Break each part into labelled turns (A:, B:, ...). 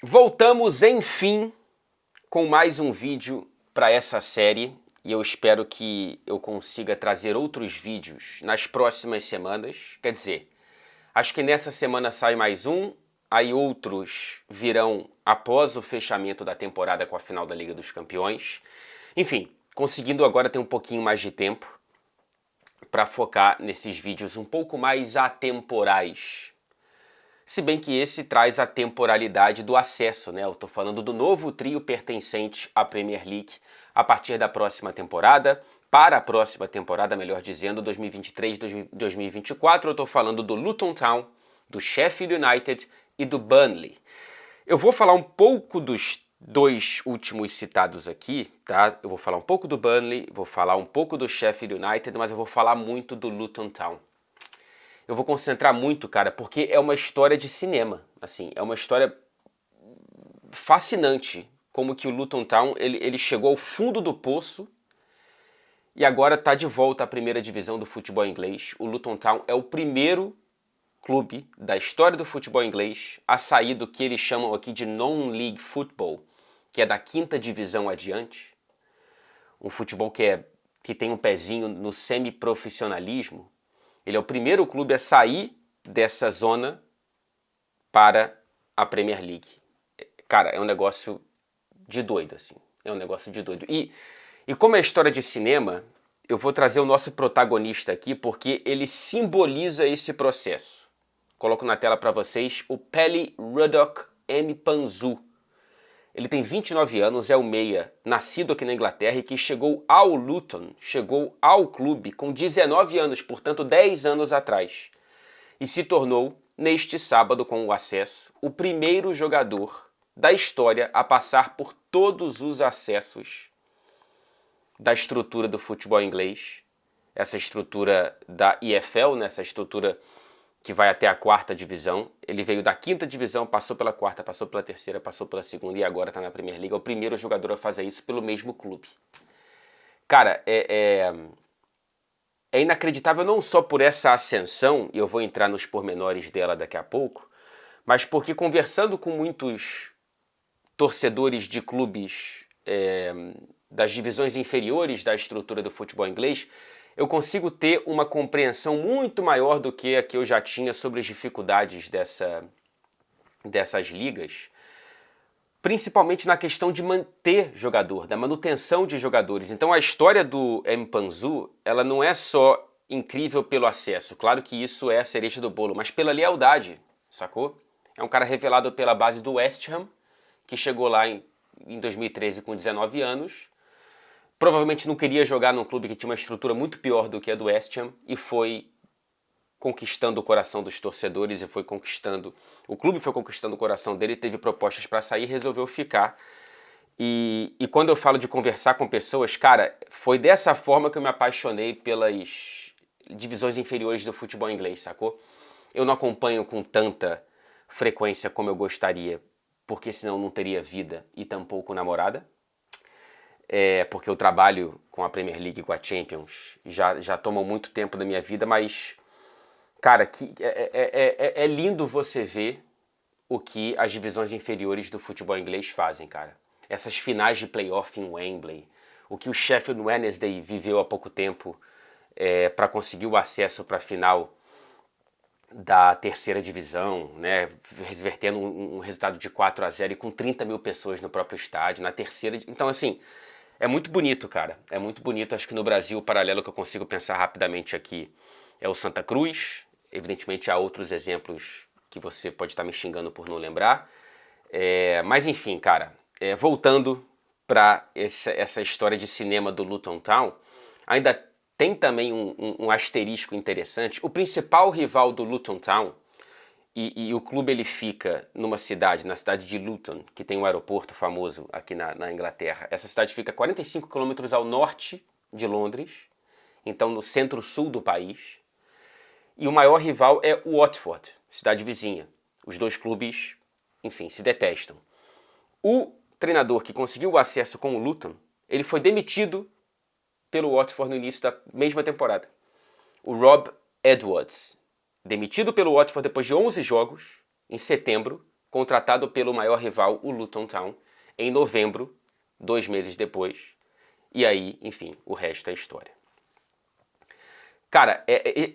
A: Voltamos, enfim, com mais um vídeo para essa série e eu espero que eu consiga trazer outros vídeos nas próximas semanas. Quer dizer, acho que nessa semana sai mais um, aí outros virão após o fechamento da temporada com a final da Liga dos Campeões. Enfim, conseguindo agora ter um pouquinho mais de tempo para focar nesses vídeos um pouco mais atemporais. Se bem que esse traz a temporalidade do acesso, né? Eu tô falando do novo trio pertencente à Premier League a partir da próxima temporada, para a próxima temporada, melhor dizendo, 2023-2024, eu tô falando do Luton Town, do Sheffield United e do Burnley. Eu vou falar um pouco dos dois últimos citados aqui, tá? Eu vou falar um pouco do Burnley, vou falar um pouco do Sheffield United, mas eu vou falar muito do Luton Town. Eu vou concentrar muito, cara, porque é uma história de cinema, assim, é uma história fascinante, como que o Luton Town, ele chegou ao fundo do poço e agora está de volta à primeira divisão do futebol inglês. O Luton Town é o primeiro clube da história do futebol inglês a sair do que eles chamam aqui de non-league football, que é da quinta divisão adiante, um futebol que tem um pezinho no semi-profissionalismo. Ele é o primeiro clube a sair dessa zona para a Premier League. Cara, é um negócio de doido, assim. É um negócio de doido. E como é história de cinema, eu vou trazer o nosso protagonista aqui porque ele simboliza esse processo. Coloco na tela para vocês o Pelly Ruddock Mpanzu. Ele tem 29 anos, é o meia, nascido aqui na Inglaterra e que chegou ao Luton, chegou ao clube com 19 anos, portanto 10 anos atrás. E se tornou, neste sábado com o acesso, o primeiro jogador da história a passar por todos os acessos da estrutura do futebol inglês. Essa estrutura da EFL, né, essa estrutura que vai até a quarta divisão. Ele veio da quinta divisão, passou pela quarta, passou pela terceira, passou pela segunda e agora está na Premier League. É o primeiro jogador a fazer isso pelo mesmo clube. Cara, é inacreditável não só por essa ascensão, e eu vou entrar nos pormenores dela daqui a pouco, mas porque conversando com muitos torcedores de clubes das divisões inferiores da estrutura do futebol inglês, eu consigo ter uma compreensão muito maior do que a que eu já tinha sobre as dificuldades dessas ligas, principalmente na questão de manter jogador, da manutenção de jogadores. Então a história do Mpanzu, ela não é só incrível pelo acesso, claro que isso é a cereja do bolo, mas pela lealdade, sacou? É um cara revelado pela base do West Ham, que chegou lá em 2013 com 19 anos, provavelmente não queria jogar num clube que tinha uma estrutura muito pior do que a do West Ham e foi conquistando o coração dos torcedores e foi conquistando... O clube foi conquistando o coração dele, teve propostas para sair e resolveu ficar. E quando eu falo de conversar com pessoas, cara, foi dessa forma que eu me apaixonei pelas divisões inferiores do futebol inglês, sacou? Eu não acompanho com tanta frequência como eu gostaria, porque senão não teria vida e tampouco namorada. Porque eu trabalho com a Premier League e com a Champions, já tomam muito tempo da minha vida, mas, cara, é lindo você ver o que as divisões inferiores do futebol inglês fazem, cara. Essas finais de playoff em Wembley, o que o Sheffield Wednesday viveu há pouco tempo para conseguir o acesso para a final da terceira divisão, né, revertendo um resultado de 4-0 e com 30 mil pessoas no próprio estádio, na terceira... Então, assim, é muito bonito, cara. É muito bonito. Acho que no Brasil, o paralelo que eu consigo pensar rapidamente aqui é o Santa Cruz. Evidentemente, há outros exemplos que você pode estar me xingando por não lembrar. Mas, enfim, cara, voltando para essa história de cinema do Luton Town, ainda tem também um asterisco interessante. O principal rival do Luton Town, e o clube ele fica na cidade de Luton, que tem um aeroporto famoso aqui na Inglaterra. Essa cidade fica a 45 quilômetros ao norte de Londres, então no centro-sul do país. E o maior rival é o Watford, cidade vizinha. Os dois clubes, enfim, se detestam. O treinador que conseguiu o acesso com o Luton, ele foi demitido pelo Watford no início da mesma temporada. O Rob Edwards, demitido pelo Watford depois de 11 jogos, em setembro, contratado pelo maior rival, o Luton Town, em novembro, 2 meses depois. E aí, enfim, o resto é história. Cara,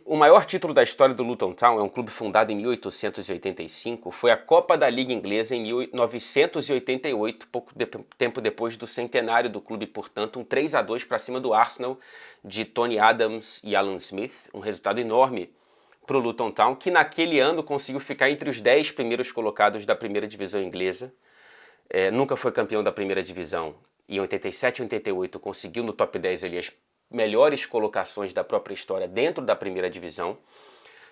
A: o maior título da história do Luton Town, é um clube fundado em 1885, foi a Copa da Liga Inglesa em 1988, pouco tempo depois do centenário do clube, portanto, um 3-2 para cima do Arsenal, de Tony Adams e Alan Smith, um resultado enorme para o Luton Town, que naquele ano conseguiu ficar entre os 10 primeiros colocados da primeira divisão inglesa. Nunca foi campeão da primeira divisão, e em 87 e 88 conseguiu no top 10 ali as melhores colocações da própria história dentro da primeira divisão.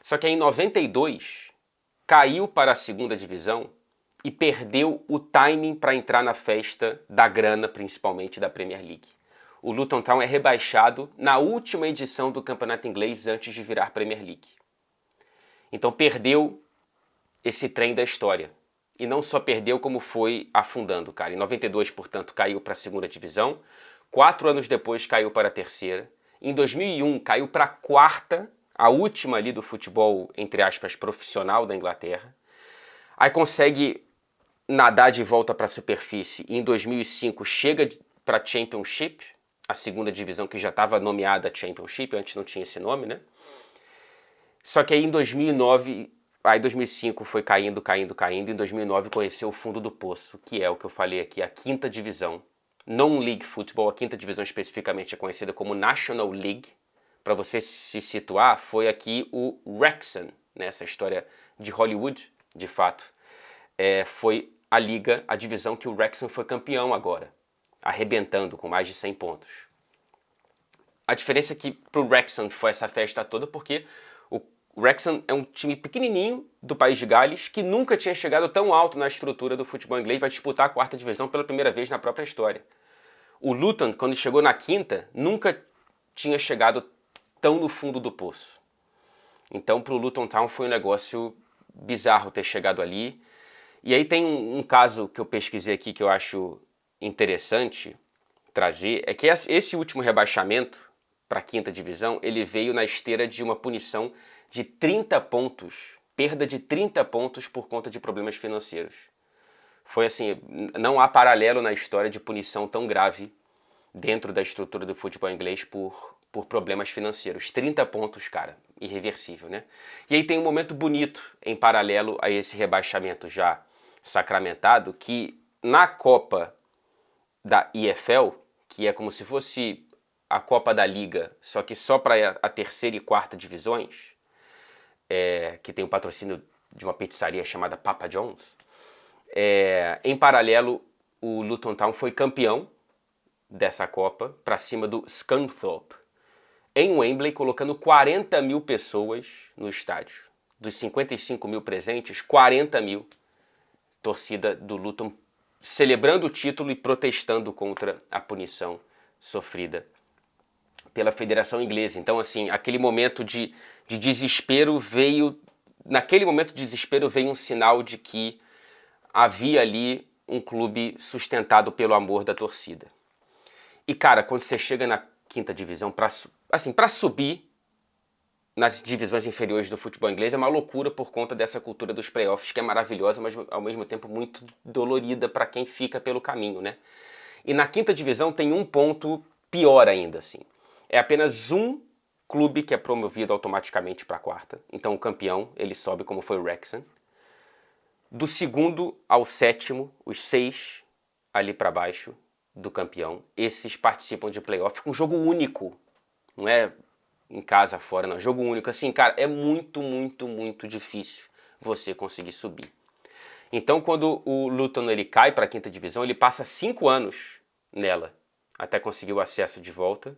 A: Só que em 92 caiu para a segunda divisão e perdeu o timing para entrar na festa da grana, principalmente da Premier League. O Luton Town é rebaixado na última edição do campeonato inglês antes de virar Premier League. Então perdeu esse trem da história. E não só perdeu, como foi afundando, cara. Em 92, portanto, caiu para a segunda divisão. 4 anos depois caiu para a terceira. Em 2001 caiu para a quarta, a última ali do futebol, entre aspas, profissional da Inglaterra. Aí consegue nadar de volta para a superfície e em 2005 chega para a Championship, a segunda divisão que já estava nomeada Championship, antes não tinha esse nome, né? Só que aí em 2009, aí 2005 foi caindo, em 2009 conheceu o fundo do poço, que é o que eu falei aqui, a quinta divisão. Non-League Football, a quinta divisão especificamente é conhecida como National League. Para você se situar, foi aqui o Wrexham, né? Essa história de Hollywood, de fato. Foi a liga, a divisão que o Wrexham foi campeão agora, arrebentando com mais de 100 pontos. A diferença é que para o Wrexham foi essa festa toda porque o Wrexham é um time pequenininho do país de Gales que nunca tinha chegado tão alto na estrutura do futebol inglês, vai disputar a quarta divisão pela primeira vez na própria história. O Luton, quando chegou na quinta, nunca tinha chegado tão no fundo do poço. Então, para o Luton Town foi um negócio bizarro ter chegado ali. E aí tem um caso que eu pesquisei aqui que eu acho interessante trazer, é que esse último rebaixamento para a quinta divisão, ele veio na esteira de uma punição de 30 pontos, perda de 30 pontos por conta de problemas financeiros. Foi assim, não há paralelo na história de punição tão grave dentro da estrutura do futebol inglês por problemas financeiros. 30 pontos, cara, irreversível, né? E aí tem um momento bonito em paralelo a esse rebaixamento já sacramentado, que na Copa da EFL, que é como se fosse a Copa da Liga, só que só para a terceira e quarta divisões, que tem o patrocínio de uma pizzaria chamada Papa John's, em paralelo, o Luton Town foi campeão dessa Copa para cima do Scunthorpe, em Wembley, colocando 40 mil pessoas no estádio. Dos 55 mil presentes, 40 mil, torcida do Luton, celebrando o título e protestando contra a punição sofrida pela Federação Inglesa. Então, assim, aquele momento de desespero veio... Naquele momento de desespero veio um sinal de que havia ali um clube sustentado pelo amor da torcida. E, cara, quando você chega na quinta divisão, para subir nas divisões inferiores do futebol inglês é uma loucura por conta dessa cultura dos playoffs, que é maravilhosa, mas ao mesmo tempo muito dolorida para quem fica pelo caminho, né? E na quinta divisão tem um ponto pior ainda, assim. É apenas um clube que é promovido automaticamente para a quarta. Então o campeão, ele sobe como foi o Wrexham. Do segundo ao sétimo, os 6 ali para baixo do campeão, esses participam de playoff com jogo único. Não é em casa, fora, não. Jogo único. Assim, cara, é muito, muito, muito difícil você conseguir subir. Então, quando o Luton ele cai para a quinta divisão, ele passa 5 anos nela, até conseguir o acesso de volta.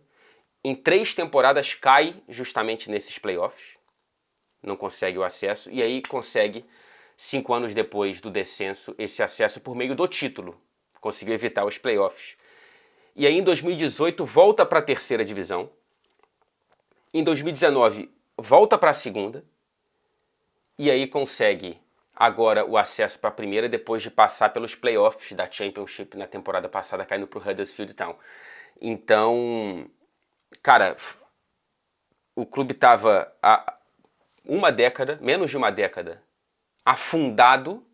A: Em 3 temporadas cai justamente nesses playoffs. Não consegue o acesso. E aí consegue, 5 anos depois do descenso, esse acesso por meio do título. Conseguiu evitar os playoffs. E aí em 2018 volta para a terceira divisão. Em 2019 volta para a segunda. E aí consegue agora o acesso para a primeira depois de passar pelos playoffs da Championship na temporada passada, caindo para o Huddersfield Town. Então, cara, o clube estava há uma década, menos de uma década, afundado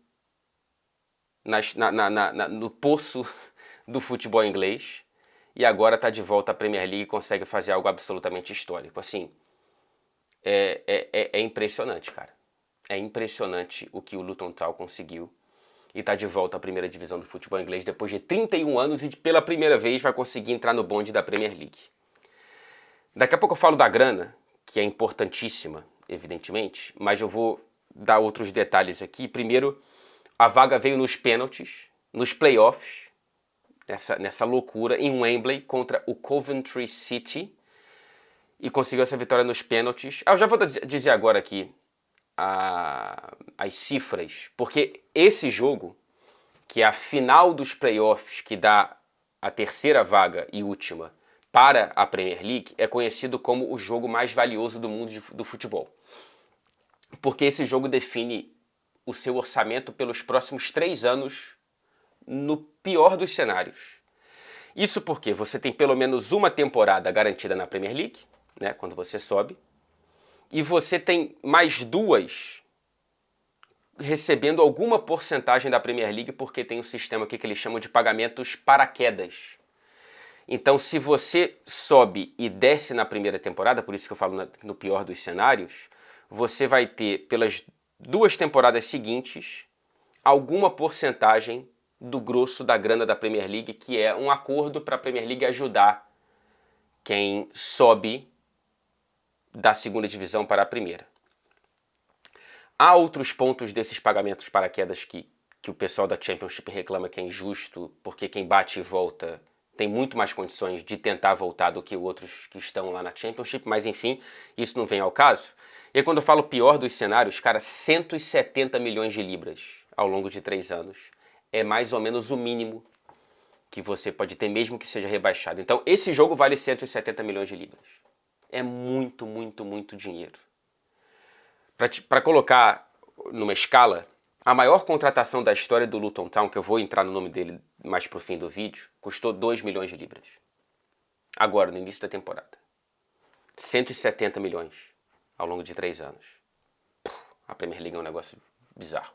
A: no poço do futebol inglês e agora está de volta à Premier League e consegue fazer algo absolutamente histórico. Assim, é impressionante, cara. É impressionante o que o Luton Town conseguiu e está de volta à primeira divisão do futebol inglês depois de 31 anos e pela primeira vez vai conseguir entrar no bonde da Premier League. Daqui a pouco eu falo da grana, que é importantíssima, evidentemente, mas eu vou dar outros detalhes aqui. Primeiro, a vaga veio nos pênaltis, nos playoffs, nessa loucura, em Wembley contra o Coventry City, e conseguiu essa vitória nos pênaltis. Eu já vou dizer agora aqui as cifras, porque esse jogo, que é a final dos playoffs, que dá a terceira vaga e última para a Premier League, é conhecido como o jogo mais valioso do mundo do futebol. Porque esse jogo define o seu orçamento pelos próximos 3 anos no pior dos cenários. Isso porque você tem pelo menos uma temporada garantida na Premier League, né, quando você sobe, e você tem mais 2 recebendo alguma porcentagem da Premier League, porque tem um sistema aqui que eles chamam de pagamentos paraquedas. Então, se você sobe e desce na primeira temporada, por isso que eu falo no pior dos cenários, você vai ter, pelas 2 temporadas seguintes, alguma porcentagem do grosso da grana da Premier League, que é um acordo para a Premier League ajudar quem sobe da segunda divisão para a primeira. Há outros pontos desses pagamentos paraquedas que o pessoal da Championship reclama que é injusto, porque quem bate e volta tem muito mais condições de tentar voltar do que outros que estão lá na Championship, mas enfim, isso não vem ao caso. E aí, quando eu falo pior dos cenários, cara, 170 milhões de libras ao longo de 3 anos é mais ou menos o mínimo que você pode ter, mesmo que seja rebaixado. Então, esse jogo vale 170 milhões de libras. É muito, muito, muito dinheiro. Para colocar numa escala, a maior contratação da história do Luton Town, que eu vou entrar no nome dele mais pro fim do vídeo, custou 2 milhões de libras. Agora, no início da temporada. 170 milhões ao longo de 3 anos. A Premier League é um negócio bizarro.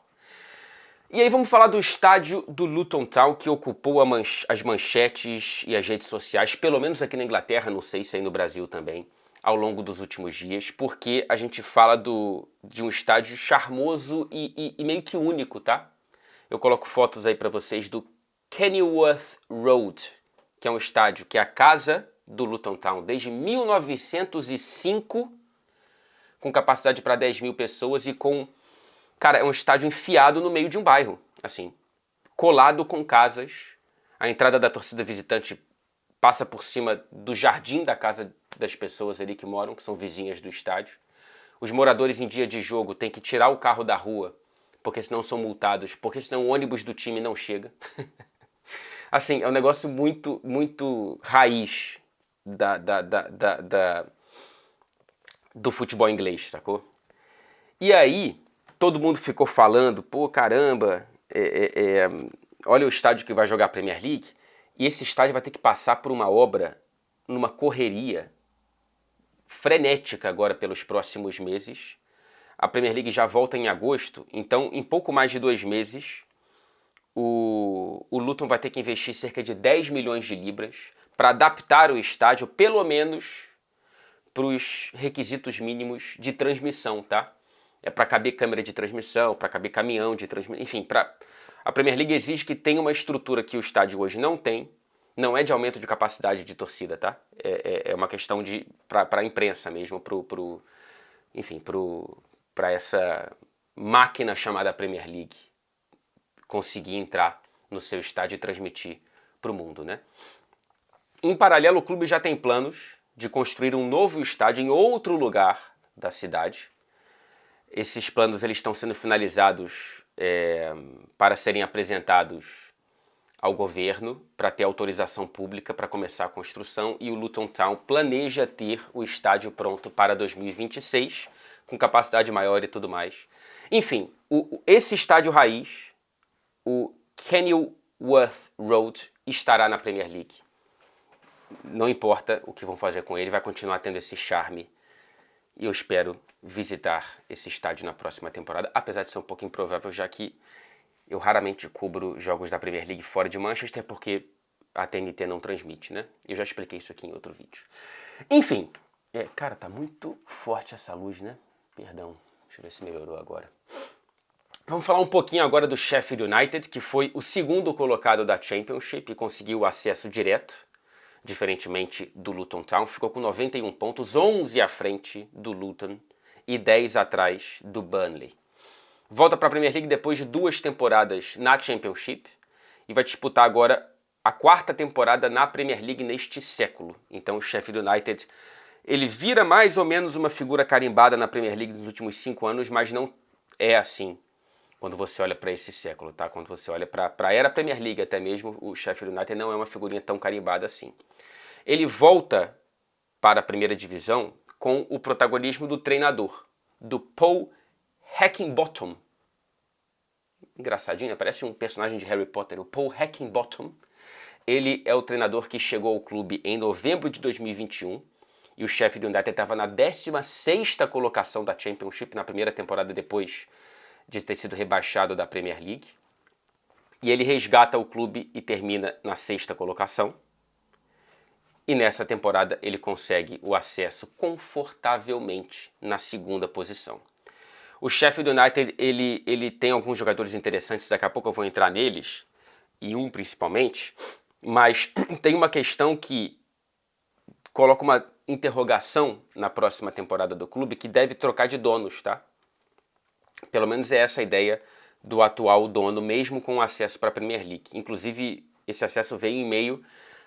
A: E aí vamos falar do estádio do Luton Town, que ocupou as manchetes e as redes sociais, pelo menos aqui na Inglaterra, não sei se aí no Brasil também, ao longo dos últimos dias, porque a gente fala de um estádio charmoso e meio que único, tá? Eu coloco fotos aí para vocês do Kenilworth Road, que é um estádio que é a casa do Luton Town desde 1905, com capacidade para 10 mil pessoas e com... Cara, é um estádio enfiado no meio de um bairro, assim, colado com casas. A entrada da torcida visitante passa por cima do jardim da casa das pessoas ali que moram, que são vizinhas do estádio. Os moradores em dia de jogo têm que tirar o carro da rua, porque senão são multados, porque senão o ônibus do time não chega. Assim, é um negócio muito, muito raiz do futebol inglês, sacou? E aí, todo mundo ficou falando, pô, caramba, olha o estádio que vai jogar a Premier League, e esse estádio vai ter que passar por uma obra, numa correria frenética agora pelos próximos meses. A Premier League já volta em agosto, então em pouco mais de 2 meses, o Luton vai ter que investir cerca de 10 milhões de libras para adaptar o estádio, pelo menos para os requisitos mínimos de transmissão, tá? É para caber câmera de transmissão, para caber caminhão de transmissão, enfim, a Premier League exige que tenha uma estrutura que o estádio hoje não tem, não é de aumento de capacidade de torcida, tá? É uma questão para a imprensa mesmo, para essa máquina chamada Premier League conseguir entrar no seu estádio e transmitir para o mundo, né? Em paralelo, o clube já tem planos de construir um novo estádio em outro lugar da cidade. Esses planos eles estão sendo finalizados para serem apresentados ao governo, para ter autorização pública para começar a construção, e o Luton Town planeja ter o estádio pronto para 2026, com capacidade maior e tudo mais. Enfim, esse estádio raiz, o Kenilworth Road, estará na Premier League. Não importa o que vão fazer com ele, vai continuar tendo esse charme. E eu espero visitar esse estádio na próxima temporada, apesar de ser um pouco improvável, já que Eu raramente cubro jogos da Premier League fora de Manchester porque a TNT não transmite, né? Eu já expliquei isso aqui em outro vídeo. Enfim, cara, tá muito forte essa luz, né? Perdão, deixa eu ver se melhorou agora. Vamos falar um pouquinho agora do Sheffield United, que foi o segundo colocado da Championship e conseguiu acesso direto, diferentemente do Luton Town. Ficou com 91 pontos, 11 à frente do Luton e 10 atrás do Burnley. Volta para a Premier League depois de 2 temporadas na Championship e vai disputar agora a 4ª temporada na Premier League neste século. Então o Sheffield United, ele vira mais ou menos uma figura carimbada na Premier League nos últimos 5 anos, mas não é assim quando você olha para esse século, tá? Quando você olha para a era Premier League até mesmo, o Sheffield United não é uma figurinha tão carimbada assim. Ele volta para a primeira divisão com o protagonismo do treinador, do Paul Heckingbottom. Engraçadinho, parece um personagem de Harry Potter, o Paul Heckingbottom. Ele é o treinador que chegou ao clube em novembro de 2021 e o Sheffield United estava na 16ª colocação da Championship na primeira temporada depois de ter sido rebaixado da Premier League. E ele resgata o clube e termina na 6ª colocação. E nessa temporada ele consegue o acesso confortavelmente na 2ª posição. O Sheffield United ele tem alguns jogadores interessantes, daqui a pouco eu vou entrar neles, e um principalmente, mas tem uma questão que coloca uma interrogação na próxima temporada do clube, que deve trocar de donos, tá? Pelo menos é essa a ideia do atual dono, mesmo com acesso para a Premier League. Inclusive, esse acesso veio em meio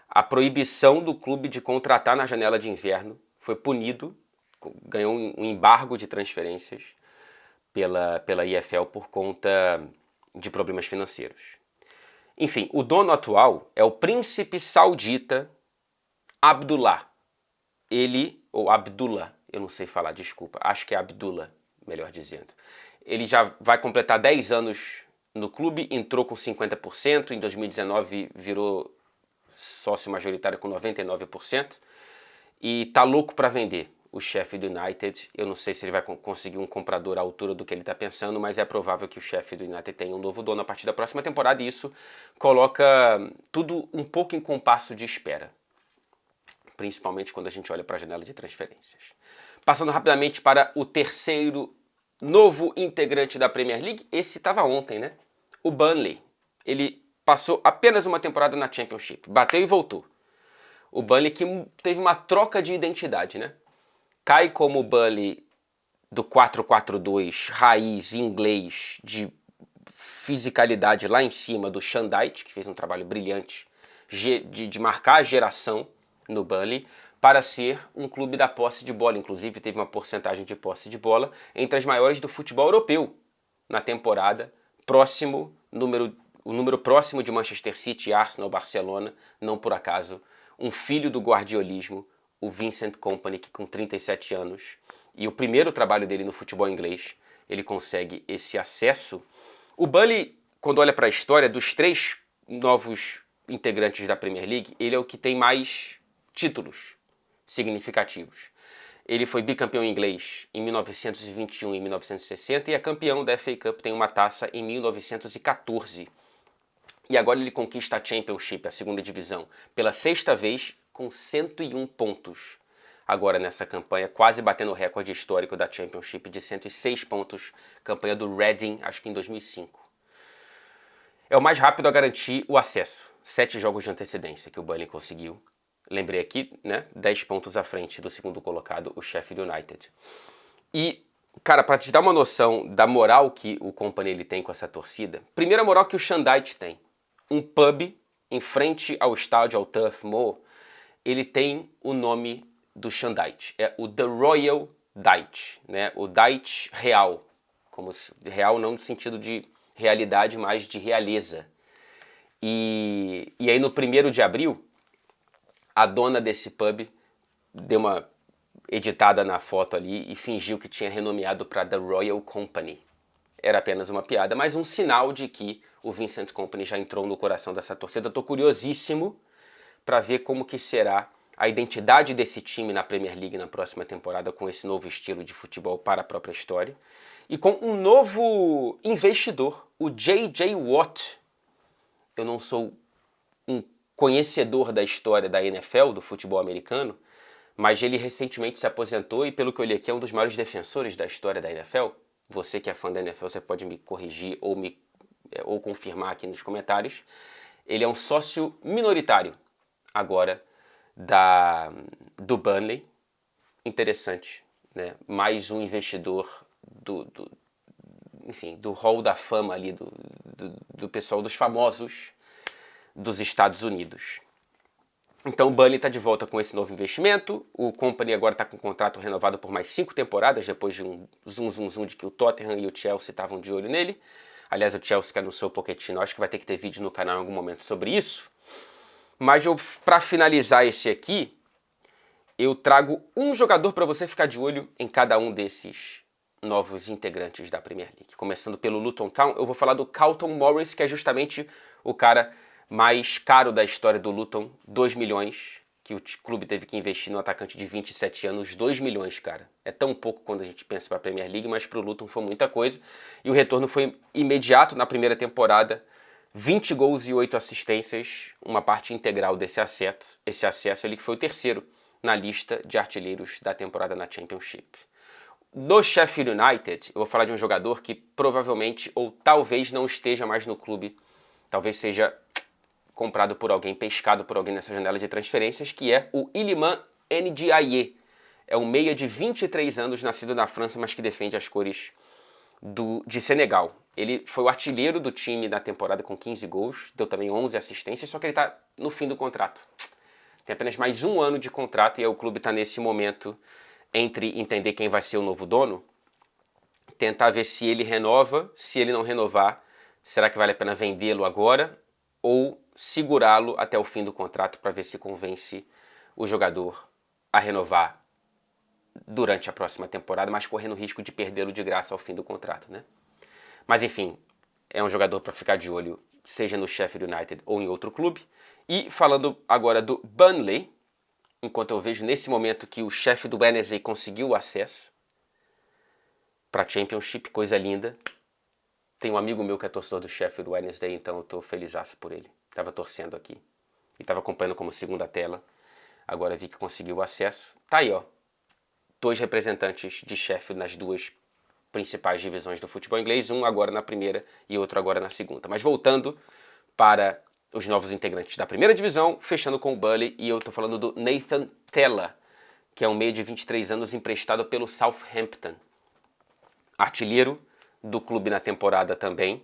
A: à proibição do clube de contratar na janela de inverno. Foi punido, ganhou um embargo de transferências pela EFL por conta de problemas financeiros. Enfim, o dono atual é o príncipe saudita Abdullah. Ou Abdullah, eu não sei falar, desculpa, acho que é Abdullah, melhor dizendo. Ele já vai completar 10 anos no clube, entrou com 50%, em 2019 virou sócio majoritário com 99% e tá louco para vender o Sheffield United. Eu não sei se ele vai conseguir um comprador à altura do que ele está pensando, mas é provável que o Sheffield United tenha um novo dono a partir da próxima temporada e isso coloca tudo um pouco em compasso de espera, principalmente quando a gente olha para a janela de transferências. Passando rapidamente para o terceiro novo integrante da Premier League, esse estava ontem, né? O Burnley. Ele passou apenas uma temporada na Championship, bateu e voltou. O Burnley que teve uma troca de identidade, né? Cai como o Burnley do 4-4-2, raiz inglês, de fisicalidade lá em cima do Sean Dyche, que fez um trabalho brilhante de marcar a geração no Burnley, para ser um clube da posse de bola. Inclusive teve uma porcentagem de posse de bola entre as maiores do futebol europeu na temporada, o número próximo de Manchester City, Arsenal, Barcelona, não por acaso, um filho do guardiolismo, o Vincent Kompany, que com 37 anos, e o primeiro trabalho dele no futebol inglês, ele consegue esse acesso. O Burnley, quando olha para a história, dos 3 novos integrantes da Premier League, ele é o que tem mais títulos significativos. Ele foi bicampeão inglês em 1921 e 1960 e é campeão da FA Cup, tem uma taça em 1914. E agora ele conquista a Championship, a 2ª divisão, pela 6ª vez com 101 pontos. Agora nessa campanha, quase batendo o recorde histórico da Championship de 106 pontos, campanha do Reading, acho que em 2005. É o mais rápido a garantir o acesso. 7 jogos de antecedência que o Burnley conseguiu. Lembrei aqui, né? 10 pontos à frente do segundo colocado, o Sheffield United. E, cara, para te dar uma noção da moral que o Kompany ele tem com essa torcida, primeira moral que o Sean Dyche tem. Um pub em frente ao estádio, ao Turf Moor, ele tem o nome do Sean Dyche. É o The Royal Dyche, né? O Dyche real. Real não no sentido de realidade, mas de realeza. E aí no 1º de abril, a dona desse pub deu uma editada na foto ali e fingiu que tinha renomeado para The Royal Kompany. Era apenas uma piada, mas um sinal de que o Vincent Kompany já entrou no coração dessa torcida. Estou curiosíssimo para ver como que será a identidade desse time na Premier League na próxima temporada com esse novo estilo de futebol para a própria história. e com um novo investidor, o J.J. Watt. Eu não sou um conhecedor da história da NFL, do futebol americano, mas ele recentemente se aposentou e, pelo que eu li aqui, é um dos maiores defensores da história da NFL. Você que é fã da NFL, você pode me corrigir ou confirmar aqui nos comentários. Ele é um sócio minoritário agora do Burnley. Interessante, né? Mais um investidor do hall da fama ali, do pessoal, dos famosos dos Estados Unidos. Então o Burnley está de volta com esse novo investimento. O Company agora está com um contrato renovado por mais 5 temporadas, depois de um zoom de que o Tottenham e o Chelsea estavam de olho nele. Aliás, o Chelsea que anunciou o Pochettino, acho que vai ter que ter vídeo no canal em algum momento sobre isso. Mas para finalizar esse aqui, eu trago um jogador para você ficar de olho em cada um desses novos integrantes da Premier League. Começando pelo Luton Town, eu vou falar do Carlton Morris, que é justamente o cara mais caro da história do Luton, 2 milhões, que o clube teve que investir no atacante de 27 anos, 2 milhões, cara. É tão pouco quando a gente pensa para a Premier League, mas para o Luton foi muita coisa. E o retorno foi imediato na primeira temporada, 20 gols e 8 assistências, uma parte integral desse acesso. Esse acesso ele que foi o terceiro na lista de artilheiros da temporada na Championship. Do Sheffield United, eu vou falar de um jogador que provavelmente ou talvez não esteja mais no clube, talvez seja comprado por alguém, pescado por alguém nessa janela de transferências, que é o Iliman Ndiaye. É um meia de 23 anos, nascido na França, mas que defende as cores de Senegal. Ele foi o artilheiro do time na temporada com 15 gols, deu também 11 assistências, só que ele está no fim do contrato. Tem apenas mais um ano de contrato e aí o clube está nesse momento entre entender quem vai ser o novo dono, tentar ver se ele renova, se ele não renovar, será que vale a pena vendê-lo agora ou segurá-lo até o fim do contrato para ver se convence o jogador a renovar durante a próxima temporada, mas correndo o risco de perdê-lo de graça ao fim do contrato, né? Mas enfim, é um jogador para ficar de olho, seja no Sheffield United ou em outro clube. E falando agora do Burnley, enquanto eu vejo nesse momento que o Sheffield Wednesday conseguiu o acesso para a Championship, coisa linda. Tem um amigo meu que é torcedor do Sheffield Wednesday, então eu estou felizaço por ele. Estava torcendo aqui e estava acompanhando como segunda tela. Agora vi que conseguiu o acesso. Tá aí, ó. 2 representantes de Sheffield nas 2 principais divisões do futebol inglês, um agora na primeira e outro agora na segunda. Mas voltando para os novos integrantes da primeira divisão, fechando com o Burnley, e eu estou falando do Nathan Tella, que é um meia de 23 anos emprestado pelo Southampton. Artilheiro do clube na temporada também,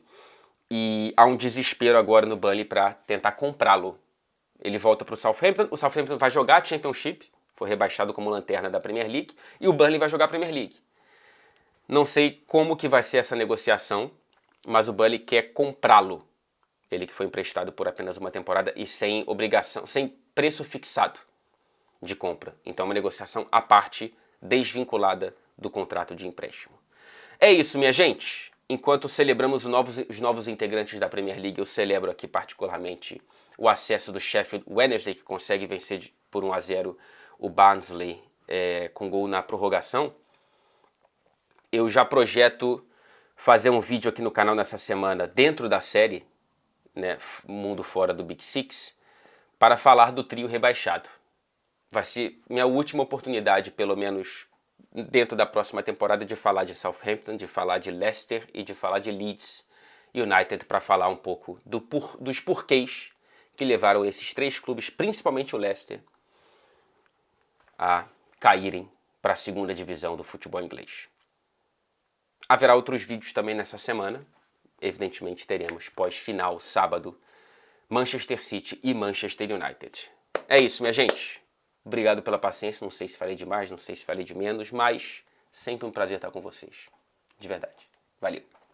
A: e há um desespero agora no Burnley para tentar comprá-lo. Ele volta para o Southampton vai jogar a Championship, foi rebaixado como lanterna da Premier League, e o Burnley vai jogar a Premier League. Não sei como que vai ser essa negociação, mas o Burnley quer comprá-lo. Ele que foi emprestado por apenas uma temporada e sem obrigação, sem preço fixado de compra. Então é uma negociação à parte, desvinculada do contrato de empréstimo. É isso, minha gente. Enquanto celebramos os novos integrantes da Premier League, eu celebro aqui particularmente o acesso do Sheffield Wednesday, que consegue vencer por 1-0 o Barnsley com gol na prorrogação. Eu já projeto fazer um vídeo aqui no canal nessa semana, dentro da série, né, Mundo Fora do Big Six, para falar do trio rebaixado. Vai ser minha última oportunidade, pelo menos dentro da próxima temporada, de falar de Southampton, de falar de Leicester e de falar de Leeds United, para falar um pouco dos porquês que levaram esses 3 clubes, principalmente o Leicester, a caírem para a segunda divisão do futebol inglês. Haverá outros vídeos também nessa semana. Evidentemente teremos pós-final, sábado, Manchester City e Manchester United. É isso, minha gente. Obrigado pela paciência. Não sei se falei de mais, não sei se falei de menos, mas sempre um prazer estar com vocês. De verdade. Valeu.